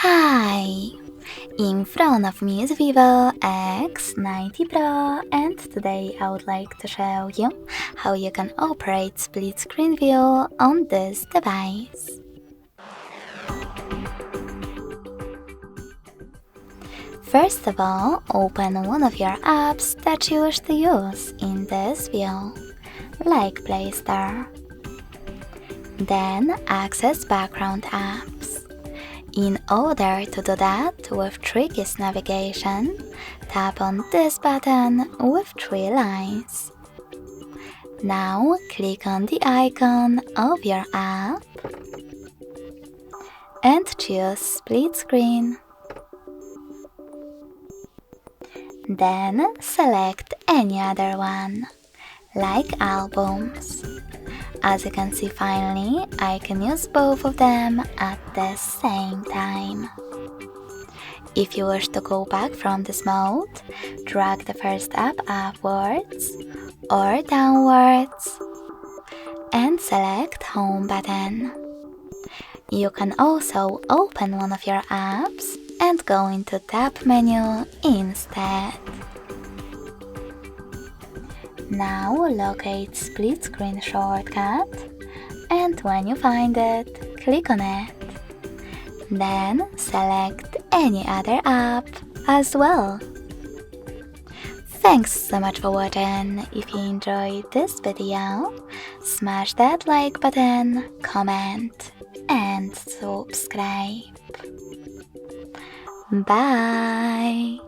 Hi! In front of me is VIVO X90 Pro, and today I would like to show you how you can operate split screen view on this device. First of all, open one of your apps that you wish to use in this view, like Play Store. Then access background apps. In order to do that with trickiest navigation, tap on this button with 3 lines. Now click on the icon of your app and choose split screen. Then select any other one, like albums. As you can see, finally, I can use both of them at the same time. If you wish to go back from this mode, drag the first app upwards or downwards and select Home button. You can also open one of your apps and go into Tab menu instead. Now locate split screen shortcut, and when you find it, click on it. Then select any other app as well. Thanks so much for watching. If you enjoyed this video, smash that like button, comment and subscribe. Bye!